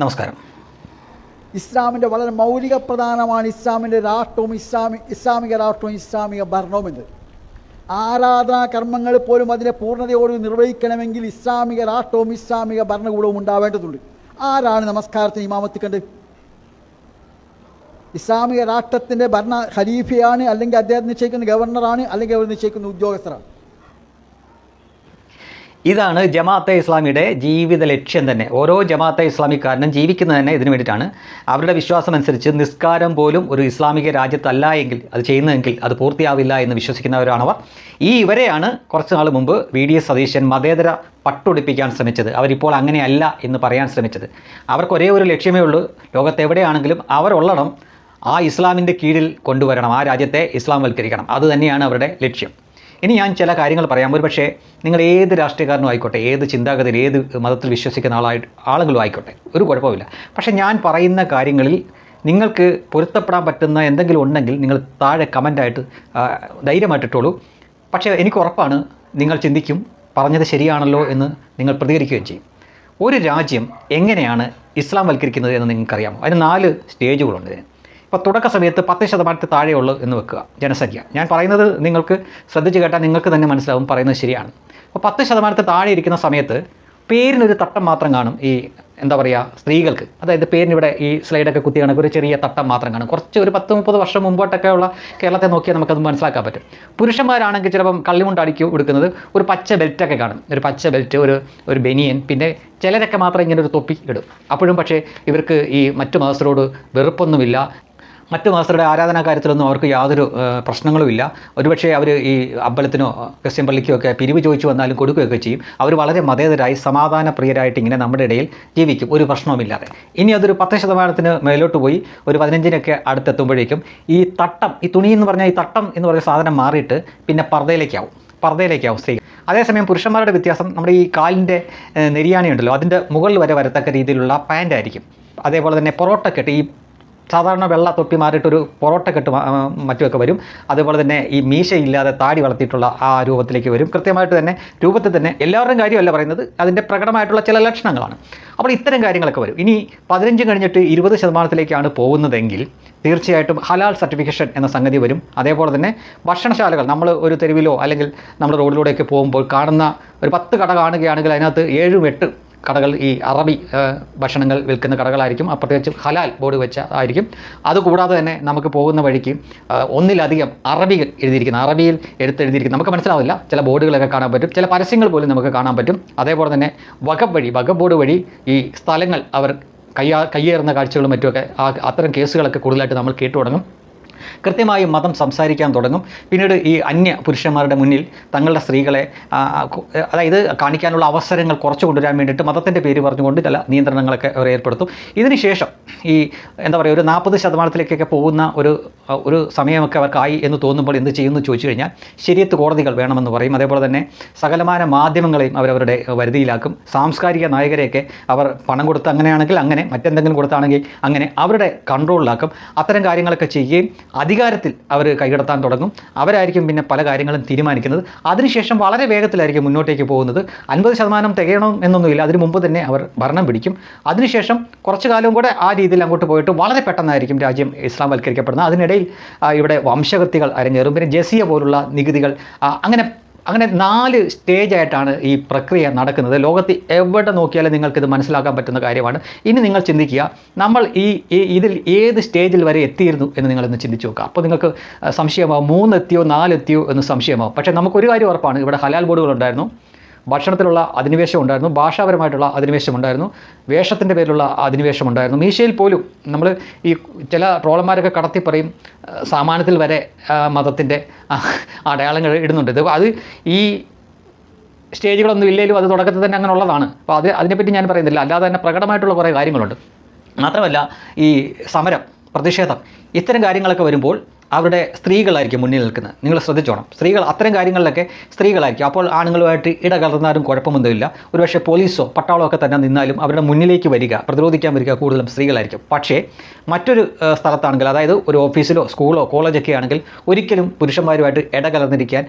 നമസ്കാരം. ഇസ്ലാമിൻ്റെ വളരെ മൗലിക പ്രധാനമാണ് ഇസ്ലാമിൻ്റെ രാഷ്ട്രവും ഇസ്ലാമിക രാഷ്ട്രവും ഇസ്ലാമിക ഭരണവും എന്നത്. ആരാധനാ കർമ്മങ്ങൾ പോലും അതിനെ പൂർണ്ണതയോട് നിർവഹിക്കണമെങ്കിൽ ഇസ്ലാമിക രാഷ്ട്രവും ഇസ്ലാമിക ഭരണകൂടവും ഉണ്ടാവേണ്ടതുണ്ട്. ആരാണ് നമസ്കാരത്തിന് ഇമാമത്തിക്കേണ്ടത്? ഇസ്ലാമിക രാഷ്ട്രത്തിൻ്റെ ഭരണ ഖലീഫയാണ്, അല്ലെങ്കിൽ അദ്ദേഹം നിശ്ചയിക്കുന്ന ഗവർണറാണ്, അല്ലെങ്കിൽ അവർ നിശ്ചയിക്കുന്ന ഉദ്യോഗസ്ഥരാണ്. ഇതാണ് ജമാഅത്തെ ഇസ്ലാമിയുടെ ജീവിത ലക്ഷ്യം തന്നെ. ഓരോ ജമാഅത്തെ ഇസ്ലാമിക്കാരനും ജീവിക്കുന്നത് തന്നെ ഇതിനു വേണ്ടിയിട്ടാണ്. അവരുടെ വിശ്വാസം അനുസരിച്ച് നിസ്കാരം പോലും ഒരു ഇസ്ലാമിക രാജ്യത്തല്ല എങ്കിൽ അത് ചെയ്യുന്നതെങ്കിൽ അത് പൂർത്തിയാവില്ല എന്ന് വിശ്വസിക്കുന്നവരാണവർ. ഇവരെയാണ് കുറച്ച് നാൾ മുമ്പ് VDS സതീശൻ മതേതര പട്ടുടിപ്പിക്കാൻ ശ്രമിച്ചത്. അവരിപ്പോൾ അങ്ങനെയല്ല എന്ന് പറയാൻ ശ്രമിച്ചത്. അവർക്ക് ഒരേ ഒരു ലക്ഷ്യമേ ഉള്ളൂ, ലോകത്തെവിടെയാണെങ്കിലും അവരുള്ളണം ആ ഇസ്ലാമിൻ്റെ കീഴിൽ കൊണ്ടുവരണം, ആ രാജ്യത്തെ ഇസ്ലാംവൽക്കരിക്കണം. അതുതന്നെയാണ് അവരുടെ ലക്ഷ്യം. ഇനി ഞാൻ ചില കാര്യങ്ങൾ പറയാം. ഒരു പക്ഷേ നിങ്ങൾ ഏത് രാഷ്ട്രീയക്കാരനും ആയിക്കോട്ടെ, ഏത് ചിന്താഗതിയിൽ, ഏത് മതത്തിൽ വിശ്വസിക്കുന്ന ആളുകളും ആയിക്കോട്ടെ, ഒരു കുഴപ്പമില്ല. പക്ഷേ ഞാൻ പറയുന്ന കാര്യങ്ങളിൽ നിങ്ങൾക്ക് പൊരുത്തപ്പെടാൻ പറ്റുന്ന എന്തെങ്കിലും ഉണ്ടെങ്കിൽ നിങ്ങൾ താഴെ കമൻ്റായിട്ട് ധൈര്യമായിട്ടിട്ടുള്ളൂ. പക്ഷേ എനിക്ക് ഉറപ്പാണ് നിങ്ങൾ ചിന്തിക്കും, പറഞ്ഞത് ശരിയാണല്ലോ എന്ന് നിങ്ങൾ പ്രതികരിക്കുകയും ചെയ്യും. ഒരു രാജ്യം എങ്ങനെയാണ് ഇസ്ലാം വൽക്കരിക്കുന്നത് എന്ന് നിങ്ങൾക്കറിയാമോ? അതിന് 4 സ്റ്റേജുകളുണ്ട് ഇതിന്. ഇപ്പോൾ തുടക്ക സമയത്ത് 10% താഴെയുള്ളൂ എന്ന് വെക്കുക ജനസംഖ്യ. ഞാൻ പറയുന്നത് നിങ്ങൾക്ക് ശ്രദ്ധിച്ച് കേട്ടാൽ നിങ്ങൾക്ക് തന്നെ മനസ്സിലാവും പറയുന്നത് ശരിയാണ്. അപ്പോൾ 10% താഴെ ഇരിക്കുന്ന സമയത്ത് പേരിനൊരു തട്ടം മാത്രം കാണും. ഈ എന്താ പറയുക, സ്ത്രീകൾക്ക്, അതായത് പേരിനിവിടെ ഈ സ്ലൈഡൊക്കെ കുത്തി കണക്ക് ഒരു ചെറിയ തട്ടം മാത്രം കാണും. കുറച്ച് ഒരു 10-30 വർഷം മുമ്പോട്ടൊക്കെ ഉള്ള കേരളത്തെ നോക്കിയാൽ നമുക്കത് മനസ്സിലാക്കാൻ പറ്റും. പുരുഷന്മാരാണെങ്കിൽ ചിലപ്പം കള്ളിമുണ്ട് അടിക്കി കൊടുക്കുന്നത് ഒരു പച്ച ബെൽറ്റൊക്കെ കാണും. ഒരു പച്ച ബെൽറ്റ്, ഒരു ബനിയൻ, പിന്നെ ചിലരൊക്കെ മാത്രം ഇങ്ങനെ ഒരു തൊപ്പി ഇടും. അപ്പോഴും പക്ഷേ ഇവർക്ക് ഈ മറ്റു മതസ്ഥരോട് വെറുപ്പൊന്നുമില്ല. മറ്റു മതസ്ഥരുടെ ആരാധനാ കാര്യത്തിലൊന്നും അവർക്ക് യാതൊരു പ്രശ്നങ്ങളുമില്ല. ഒരുപക്ഷെ അവർ ഈ അമ്പലത്തിനോ ക്രിസ്ത്യൻ പള്ളിക്കോ ഒക്കെ പിരിവ് ചോദിച്ചു വന്നാലും കൊടുക്കുകയൊക്കെ ചെയ്യും. അവർ വളരെ മതേതരായി സമാധാന പ്രിയരായിട്ട് ഇങ്ങനെ നമ്മുടെ ഇടയിൽ ജീവിക്കും, ഒരു പ്രശ്നവുമില്ലാതെ. ഇനി അതൊരു 10% മേലോട്ട് പോയി ഒരു 15-നൊക്കെ അടുത്തെത്തുമ്പോഴേക്കും ഈ തട്ടം, ഈ തുണി എന്ന് പറഞ്ഞാൽ ഈ തട്ടം എന്ന് പറയുന്ന സാധനം മാറിയിട്ട് പിന്നെ പർദ്ദയിലേക്കാവും സ്ത്രീകൾ. അതേസമയം പുരുഷന്മാരുടെ വ്യത്യാസം, നമ്മുടെ ഈ കാലിൻ്റെ നെരിയാണി ഉണ്ടല്ലോ, അതിൻ്റെ മുകളിൽ വരെ വരത്തക്ക രീതിയിലുള്ള പാൻ്റായിരിക്കും. അതേപോലെ തന്നെ പൊറോട്ടക്കെട്ട്, ഈ സാധാരണ വെള്ള തൊപ്പി മാറിയിട്ടൊരു പൊറോട്ടക്കെട്ട് മറ്റുമൊക്കെ വരും. അതുപോലെ തന്നെ ഈ മീശയില്ലാതെ താടി വളർത്തിയിട്ടുള്ള ആ രൂപത്തിലേക്ക് വരും. കൃത്യമായിട്ട് തന്നെ രൂപത്തിൽ തന്നെ, എല്ലാവരുടെയും കാര്യമല്ല പറയുന്നത്, അതിൻ്റെ പ്രകടമായിട്ടുള്ള ചില ലക്ഷണങ്ങളാണ്. അപ്പോൾ ഇത്തരം കാര്യങ്ങളൊക്കെ വരും. ഇനി 15 കഴിഞ്ഞിട്ട് 20%-ലേക്കാണ് പോകുന്നതെങ്കിൽ തീർച്ചയായിട്ടും ഹലാൽ സർട്ടിഫിക്കേഷൻ എന്ന സംഗതി വരും. അതേപോലെ തന്നെ ഭക്ഷണശാലകൾ, നമ്മൾ ഒരു തെരുവിലോ അല്ലെങ്കിൽ നമ്മൾ റോഡിലൂടെയൊക്കെ പോകുമ്പോൾ കാണുന്ന ഒരു 10 കട കാണുകയാണെങ്കിൽ അതിനകത്ത് 7-8 കടകൾ ഈ അറബി ഭക്ഷണങ്ങൾ വിൽക്കുന്ന കടകളായിരിക്കും. പ്രത്യേകിച്ച് ഹലാൽ ബോർഡ് വെച്ച ആയിരിക്കും. അതുകൂടാതെ തന്നെ നമുക്ക് പോകുന്ന വഴിക്ക് ഒന്നിലധികം അറബികൾ എഴുതിയിരിക്കുന്ന, അറബിയിൽ എഴുതിയിരിക്കുന്ന, നമുക്ക് മനസ്സിലാവില്ല, ചില ബോർഡുകളൊക്കെ കാണാൻ പറ്റും. ചില പരസ്യങ്ങൾ പോലും നമുക്ക് കാണാൻ പറ്റും. അതേപോലെ തന്നെ വഖഫ് ബോർഡ് വഴി ഈ സ്ഥലങ്ങൾ അവർ കയ്യേറുന്ന കാഴ്ചകളും മറ്റുമൊക്കെ, അത്തരം കേസുകളൊക്കെ കൂടുതലായിട്ട് നമ്മൾ കേട്ടു തുടങ്ങും. കൃത്യമായും മതം സംസാരിക്കാൻ തുടങ്ങും. പിന്നീട് ഈ അന്യ പുരുഷന്മാരുടെ മുന്നിൽ തങ്ങളുടെ സ്ത്രീകളെ, അതായത് കാണിക്കാനുള്ള അവസരങ്ങൾ കുറച്ച് കൊണ്ടുവരാൻ വേണ്ടിയിട്ട് മതത്തിൻ്റെ പേര് പറഞ്ഞുകൊണ്ട് ചില നിയന്ത്രണങ്ങളൊക്കെ അവർ ഏർപ്പെടുത്തും. ഇതിനുശേഷം ഈ എന്താ പറയുക, ഒരു 40%-ലേക്കൊക്കെ പോകുന്ന ഒരു സമയമൊക്കെ അവർക്കായി എന്ന് തോന്നുമ്പോൾ എന്ത് ചെയ്യുമെന്ന് ചോദിച്ചു കഴിഞ്ഞാൽ ശരീഅത്ത് കോടതികൾ വേണമെന്ന് പറയും. അതേപോലെ തന്നെ സകലമാന മാധ്യമങ്ങളെയും അവരവരുടെ വരുതിയിലാക്കും. സാംസ്കാരിക നായകരെയൊക്കെ അവർ പണം കൊടുത്ത്, അങ്ങനെയാണെങ്കിൽ അങ്ങനെ, മറ്റെന്തെങ്കിലും കൊടുത്താണെങ്കിൽ അങ്ങനെ അവരുടെ കൺട്രോളിലാക്കും. അത്തരം കാര്യങ്ങളൊക്കെ ചെയ്യുകയും അധികാരത്തിൽ അവർ കൈകടത്താൻ തുടങ്ങും. അവരായിരിക്കും പിന്നെ പല കാര്യങ്ങളും തീരുമാനിക്കുന്നത്. അതിനുശേഷം വളരെ വേഗത്തിലായിരിക്കും മുന്നോട്ടേക്ക് പോകുന്നത്. 50% തികയണം എന്നൊന്നുമില്ല, അതിനു മുമ്പ് തന്നെ അവർ ഭരണം പിടിക്കും. അതിനുശേഷം കുറച്ചു കാലവും കൂടെ ആ രീതിയിൽ അങ്ങോട്ട് പോയിട്ട് വളരെ പെട്ടെന്നായിരിക്കും രാജ്യം ഇസ്ലാം വൽക്കരിക്കപ്പെടുന്നത്. അതിനിടയിൽ ഇവിടെ വംശഹത്യകൾ അരങ്ങേറും. പിന്നെ ജസിയ പോലുള്ള നികുതികൾ, അങ്ങനെ 4 സ്റ്റേജായിട്ടാണ് ഈ പ്രക്രിയ നടക്കുന്നത്. ലോകത്ത് എവിടെ നോക്കിയാലും നിങ്ങൾക്കിത് മനസ്സിലാക്കാൻ പറ്റുന്ന കാര്യമാണ്. ഇനി നിങ്ങൾ ചിന്തിക്കുക, നമ്മൾ ഇതിൽ ഏത് സ്റ്റേജിൽ വരെ എത്തിയിരുന്നു എന്ന് നിങ്ങളൊന്ന് ചിന്തിച്ച് നോക്കുക. അപ്പോൾ നിങ്ങൾക്ക് സംശയമാവും, 3 എത്തിയോ 4 എത്തിയോ എന്ന് സംശയമാവും. പക്ഷേ നമുക്കൊരു കാര്യം ഉറപ്പാണ്, ഇവിടെ ഹലാൽ ബോർഡുകളുണ്ടായിരുന്നു, ഭക്ഷണത്തിലുള്ള അധിനിവേശം ഉണ്ടായിരുന്നു, ഭാഷാപരമായിട്ടുള്ള അധിനിവേശം ഉണ്ടായിരുന്നു, വേഷത്തിൻ്റെ പേരിലുള്ള അധിനിവേശം ഉണ്ടായിരുന്നു. മീശയിൽ പോലും നമ്മൾ ഈ ചില ട്രോളന്മാരൊക്കെ കടത്തി പറയും, സാമാന്യത്തിൽ വരെ മതത്തിൻ്റെ അടയാളങ്ങൾ ഇടുന്നുണ്ട്. അത് ഈ സ്റ്റേജുകളൊന്നും ഇല്ലെങ്കിലും അത് തുടക്കത്തിൽ തന്നെ അങ്ങനെ ഉള്ളതാണ്. അപ്പോൾ അതിനെപ്പറ്റി ഞാൻ പറയുന്നില്ല. അല്ലാതെ തന്നെ പ്രകടമായിട്ടുള്ള കുറേ കാര്യങ്ങളുണ്ട്. മാത്രമല്ല ഈ സമരം, പ്രതിഷേധം, ഇത്തരം കാര്യങ്ങളൊക്കെ വരുമ്പോൾ അവരുടെ സ്ത്രീകളായിരിക്കും മുന്നിൽ നിൽക്കുന്നത്. നിങ്ങൾ ശ്രദ്ധിച്ചോണം, സ്ത്രീകൾ അത്തരം കാര്യങ്ങളിലൊക്കെ സ്ത്രീകളായിരിക്കും. അപ്പോൾ ആണുങ്ങളുമായിട്ട് ഇടകലർന്നാലും കുഴപ്പമൊന്നുമില്ല. ഒരുപക്ഷെ പോലീസോ പട്ടാളമോ ഒക്കെ തന്നെ നിന്നാലും അവരുടെ മുന്നിലേക്ക് പ്രതിരോധിക്കാൻ വരിക കൂടുതലും സ്ത്രീകളായിരിക്കും. പക്ഷേ മറ്റൊരു സ്ഥലത്താണെങ്കിൽ, അതായത് ഒരു ഓഫീസിലോ സ്കൂളോ കോളേജൊക്കെ ആണെങ്കിൽ ഒരിക്കലും പുരുഷന്മാരുമായിട്ട് ഇടകലർന്നിരിക്കാൻ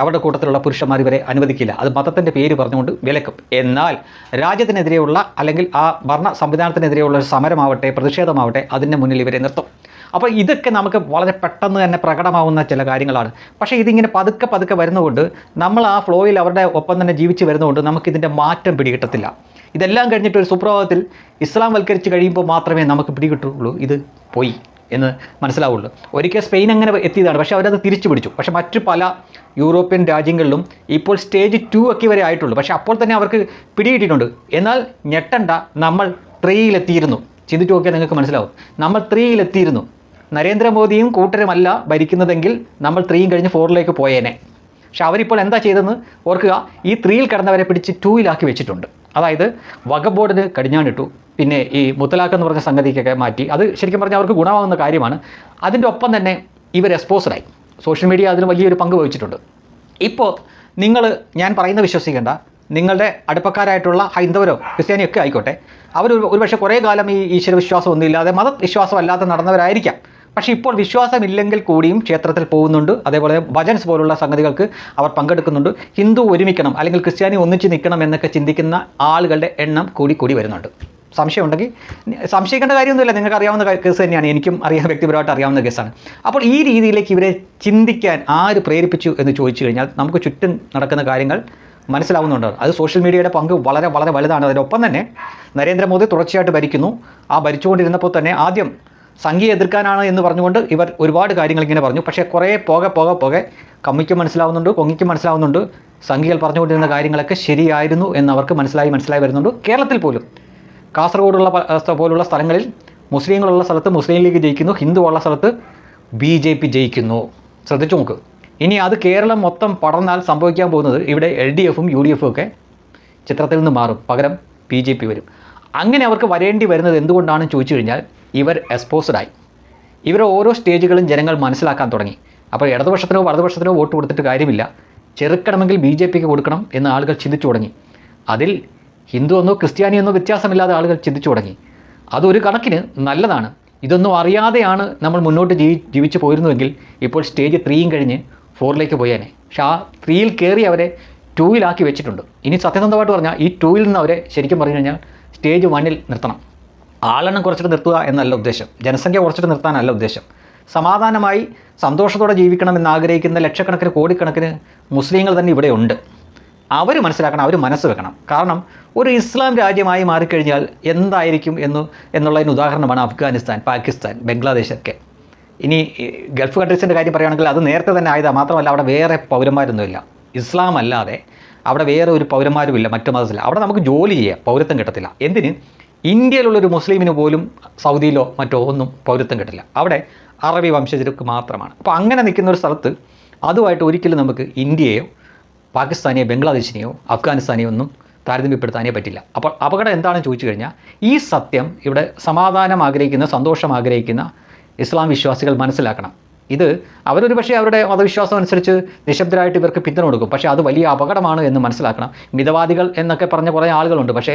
അവരുടെ കൂട്ടത്തിലുള്ള പുരുഷന്മാർ ഇവരെ അനുവദിക്കില്ല. അത് മതത്തിൻ്റെ പേര് പറഞ്ഞുകൊണ്ട് വിലക്കും. എന്നാൽ രാജ്യത്തിനെതിരെയുള്ള അല്ലെങ്കിൽ ആ ഭരണ സംവിധാനത്തിനെതിരെയുള്ള ഒരു സമരമാവട്ടെ, പ്രതിഷേധമാവട്ടെ, അതിൻ്റെ മുന്നിൽ ഇവരെ നിർത്തും. അപ്പോൾ ഇതൊക്കെ നമുക്ക് വളരെ പെട്ടെന്ന് തന്നെ പ്രകടമാവുന്ന ചില കാര്യങ്ങളാണ്. പക്ഷേ ഇതിങ്ങനെ പതുക്കെ പതുക്കെ വരുന്നതുകൊണ്ട് നമ്മൾ ആ ഫ്ലോയിൽ അവരുടെ ഒപ്പം തന്നെ ജീവിച്ച് വരുന്നതുകൊണ്ട് നമുക്കിതിൻ്റെ മാറ്റം പിടികിട്ടത്തില്ല. ഇതെല്ലാം കഴിഞ്ഞിട്ട് ഒരു സുപ്രഭാതത്തിൽ ഇസ്ലാം വൽക്കരിച്ച് കഴിയുമ്പോൾ മാത്രമേ നമുക്ക് പിടികിട്ടുള്ളൂ ഇത് പോയി എന്ന് മനസ്സിലാവുള്ളൂ. ഒരിക്കൽ സ്പെയിൻ അങ്ങനെ എത്തിയതാണ്, പക്ഷേ അവരത് തിരിച്ചു പിടിച്ചു. പക്ഷേ മറ്റു പല യൂറോപ്യൻ രാജ്യങ്ങളിലും ഇപ്പോൾ സ്റ്റേജ് 2 ഒക്കെ വരെ ആയിട്ടുള്ളൂ. പക്ഷേ അപ്പോൾ തന്നെ അവർക്ക് പിടികിട്ടിയിട്ടുണ്ട്. എന്നാൽ ഞെട്ടണ്ട, നമ്മൾ 3-ലെത്തിയിരുന്നു. ചിന്തിച്ചു നോക്കിയാൽ നിങ്ങൾക്ക് മനസ്സിലാവും. നമ്മൾ 3-ലെത്തിയിരുന്നു. നരേന്ദ്രമോദിയും കൂട്ടരുമല്ല ഭരിക്കുന്നതെങ്കിൽ നമ്മൾ 3 കഴിഞ്ഞ് 4-ലേക്ക് പോയേനെ. പക്ഷെ അവരിപ്പോൾ എന്താ ചെയ്തതെന്ന് ഓർക്കുക. ഈ 3-ൽ കിടന്നവരെ പിടിച്ച് 2-ലാക്കി വെച്ചിട്ടുണ്ട്. അതായത് വഖഫ് ബോർഡിന് കടിഞ്ഞാണിട്ടു. പിന്നെ ഈ മുത്തലാഖ് എന്ന് പറഞ്ഞ സംഗതിക്കൊക്കെ മാറ്റി. അത് ശരിക്കും പറഞ്ഞാൽ അവർക്ക് ഗുണമാകുന്ന കാര്യമാണ്. അതിൻ്റെ ഒപ്പം തന്നെ ഇവർ എക്സ്പോസ്ഡായി. സോഷ്യൽ മീഡിയ അതിന് വലിയൊരു പങ്ക് വഹിച്ചിട്ടുണ്ട്. ഇപ്പോൾ നിങ്ങൾ ഞാൻ പറയുന്നത് വിശ്വസിക്കേണ്ട. നിങ്ങളുടെ അടുപ്പക്കാരായിട്ടുള്ള ഹൈന്ദവരോ ക്രിസ്ത്യാനിയോ ഒക്കെ ആയിക്കോട്ടെ, അവർ ഒരുപക്ഷെ കുറേ കാലം ഈ ഈശ്വരവിശ്വാസമൊന്നും ഇല്ലാതെ മതവിശ്വാസമല്ലാതെ നടന്നവരായിരിക്കാം. പക്ഷേ ഇപ്പോൾ വിശ്വാസമില്ലെങ്കിൽ കൂടിയും ക്ഷേത്രത്തിൽ പോകുന്നുണ്ട്. അതേപോലെ ഭജൻസ് പോലുള്ള സംഗതികൾക്ക് അവർ പങ്കെടുക്കുന്നുണ്ട്. ഹിന്ദു ഒരുമിക്കണം അല്ലെങ്കിൽ ക്രിസ്ത്യാനി ഒന്നിച്ച് നിൽക്കണം എന്നൊക്കെ ചിന്തിക്കുന്ന ആളുകളുടെ എണ്ണം കൂടി വരുന്നുണ്ട്. സംശയമുണ്ടെങ്കിൽ സംശയിക്കേണ്ട കാര്യമൊന്നുമില്ല. നിങ്ങൾക്ക് അറിയാവുന്ന കേസ് തന്നെയാണ്. എനിക്കും വ്യക്തിപരമായിട്ട് അറിയാവുന്ന കേസാണ്. അപ്പോൾ ഈ രീതിയിലേക്ക് ഇവരെ ചിന്തിക്കാൻ ആര് പ്രേരിപ്പിച്ചു എന്ന് ചോദിച്ചു കഴിഞ്ഞാൽ നമുക്ക് ചുറ്റും നടക്കുന്ന കാര്യങ്ങൾ മനസ്സിലാവുന്നുണ്ട്. അത് സോഷ്യൽ മീഡിയയുടെ പങ്ക് വളരെ വളരെ വലുതാണ്. അതിനൊപ്പം തന്നെ നരേന്ദ്രമോദി തുടർച്ചയായിട്ട് ഭരിക്കുന്നു. ആ ഭരിച്ചുകൊണ്ടിരുന്നപ്പോൾ തന്നെ ആദ്യം സംഘിയെ എതിർക്കാനാണ് എന്ന് പറഞ്ഞുകൊണ്ട് ഇവർ ഒരുപാട് കാര്യങ്ങൾ ഇങ്ങനെ പറഞ്ഞു. പക്ഷേ കുറേ പോകെ കമ്മിക്കും മനസ്സിലാവുന്നുണ്ട്, കൊങ്ങിക്കും മനസ്സിലാവുന്നുണ്ട്, സംഘികൾ പറഞ്ഞുകൊണ്ടിരുന്ന കാര്യങ്ങളൊക്കെ ശരിയായിരുന്നു എന്നവർക്ക് മനസ്സിലായി വരുന്നുണ്ട്. കേരളത്തിൽ പോലും കാസർഗോഡുള്ള പോലുള്ള സ്ഥലങ്ങളിൽ മുസ്ലിങ്ങളുള്ള സ്ഥലത്ത് മുസ്ലിം ലീഗ് ജയിക്കുന്നു, ഹിന്ദു ഉള്ള സ്ഥലത്ത് BJP ജയിക്കുന്നു. ശ്രദ്ധിച്ചു നോക്ക്. ഇനി അത് കേരളം മൊത്തം പടർന്നാൽ സംഭവിക്കാൻ പോകുന്നത് ഇവിടെ LDFും UDFും ഒക്കെ ചിത്രത്തിൽ നിന്ന് മാറും. പകരം BJP വരും. അങ്ങനെ അവർക്ക് വരേണ്ടി വരുന്നത് എന്തുകൊണ്ടാണെന്ന് ചോദിച്ചു കഴിഞ്ഞാൽ ഇവർ എക്സ്പോസ്ഡായി. ഇവരെ ഓരോ സ്റ്റേജുകളും ജനങ്ങൾ മനസ്സിലാക്കാൻ തുടങ്ങി. അപ്പോൾ ഇടതുപക്ഷത്തിനോ വലതുപക്ഷത്തിനോ വോട്ട് കൊടുത്തിട്ട് കാര്യമില്ല. ചെറുക്കണമെങ്കിൽ BJPക്ക് കൊടുക്കണം എന്ന് ആളുകൾ ചിന്തിച്ചു തുടങ്ങി. അതിൽ ഹിന്ദു എന്നോ ക്രിസ്ത്യാനി എന്നോ വ്യത്യാസമില്ലാതെ ആളുകൾ ചിന്തിച്ചു തുടങ്ങി. അതൊരു കണക്കിന് നല്ലതാണ്. ഇതൊന്നും അറിയാതെയാണ് നമ്മൾ മുന്നോട്ട് ജീവിച്ചു പോയിരുന്നുവെങ്കിൽ ഇപ്പോൾ സ്റ്റേജ് 3 കഴിഞ്ഞ് 4-ലേക്ക് പോയേനെ. പക്ഷേ ആ 3-ൽ കയറി അവരെ 2-ലാക്കി വെച്ചിട്ടുണ്ട്. ഇനി സത്യസന്ധമായിട്ട് പറഞ്ഞാൽ ഈ 2-ൽ നിന്ന് അവരെ ശരിക്കും പറഞ്ഞു കഴിഞ്ഞാൽ സ്റ്റേജ് 1-ൽ നിർത്തണം. ആളെണ്ണം കുറച്ചിട്ട് നിർത്തുക എന്നല്ല ഉദ്ദേശം. ജനസംഖ്യ കുറച്ചിട്ട് നിർത്താനല്ല ഉദ്ദേശം. സമാധാനമായി സന്തോഷത്തോടെ ജീവിക്കണമെന്ന് ആഗ്രഹിക്കുന്ന ലക്ഷക്കണക്കിന് കോടിക്കണക്കിന് മുസ്ലിങ്ങൾ തന്നെ ഇവിടെ ഉണ്ട്. അവർ മനസ്സിലാക്കണം, അവർ മനസ്സ് വെക്കണം. കാരണം ഒരു ഇസ്ലാം രാജ്യമായി മാറിക്കഴിഞ്ഞാൽ എന്തായിരിക്കും എന്നുള്ളതിന് ഉദാഹരണമാണ് അഫ്ഗാനിസ്ഥാൻ, പാകിസ്ഥാൻ, ബംഗ്ലാദേശ് ഒക്കെ. ഇനി ഗൾഫ് കൺട്രീസിൻ്റെ കാര്യം പറയുകയാണെങ്കിൽ അത് നേരത്തെ തന്നെ ആയതാണ്. മാത്രമല്ല അവിടെ വേറെ പൗരന്മാരൊന്നുമില്ല. ഇസ്ലാം അല്ലാതെ അവിടെ വേറെ ഒരു പൗരന്മാരുമില്ല മറ്റു മതത്തില്ല. അവിടെ നമുക്ക് ജോലി ചെയ്യാം, പൗരത്വം കിട്ടത്തില്ല. എന്തിന്? ഇന്ത്യയിലുള്ളൊരു മുസ്ലിമിന് പോലും സൗദിയിലോ മറ്റോ ഒന്നും പൗരത്വം കിട്ടില്ല. അവിടെ അറബി വംശജർക്ക് മാത്രമാണ്. അപ്പോൾ അങ്ങനെ നിൽക്കുന്ന ഒരു സ്ഥലത്ത് അതുമായിട്ട് ഒരിക്കലും നമുക്ക് ഇന്ത്യയോ പാകിസ്ഥാനെയോ ബംഗ്ലാദേശിനെയോ അഫ്ഗാനിസ്ഥാനെയോ ഒന്നും താരതമ്യപ്പെടുത്താനേ പറ്റില്ല. അപ്പോൾ അപകടം എന്താണെന്ന് ചോദിച്ചു കഴിഞ്ഞാൽ ഈ സത്യം ഇവിടെ സമാധാനം ആഗ്രഹിക്കുന്ന, സന്തോഷം ആഗ്രഹിക്കുന്ന ഇസ്ലാം വിശ്വാസികൾ മനസ്സിലാക്കണം. ഇത് അവരൊരു പക്ഷേ അവരുടെ മതവിശ്വാസം അനുസരിച്ച് നിശബ്ദരായിട്ട് ഇവർക്ക് പിന്തുണ കൊടുക്കും. പക്ഷേ അത് വലിയ അപകടമാണ് എന്ന് മനസ്സിലാക്കണം. മിതവാദികൾ എന്നൊക്കെ പറഞ്ഞ കുറേ ആളുകളുണ്ട്. പക്ഷേ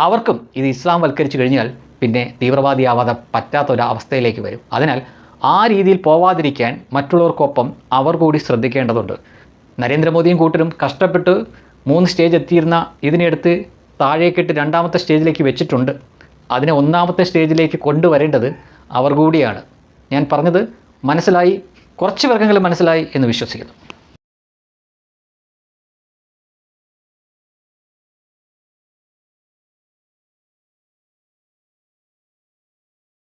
അവർക്കും ഇത് ഇസ്ലാം വൽക്കരിച്ചു കഴിഞ്ഞാൽ പിന്നെ തീവ്രവാദിയാവാതെ പറ്റാത്തൊരവസ്ഥയിലേക്ക് വരും. അതിനാൽ ആ രീതിയിൽ പോവാതിരിക്കാൻ മറ്റുള്ളവർക്കൊപ്പം അവർ കൂടി ശ്രദ്ധിക്കേണ്ടതുണ്ട്. നരേന്ദ്രമോദിയും കൂട്ടരും കഷ്ടപ്പെട്ട് 3 സ്റ്റേജ് എത്തിയിരുന്ന ഇതിനെടുത്ത് താഴേക്കിട്ട് 2ാമത്തെ സ്റ്റേജിലേക്ക് വെച്ചിട്ടുണ്ട്. അതിനെ 1ാമത്തെ സ്റ്റേജിലേക്ക് കൊണ്ടുവരേണ്ടത് അവർ കൂടിയാണ്. ഞാൻ പറഞ്ഞത് മനസ്സിലായി, കുറച്ച് പേർക്കെങ്കിലും മനസ്സിലായി എന്ന് വിശ്വസിക്കുന്നു.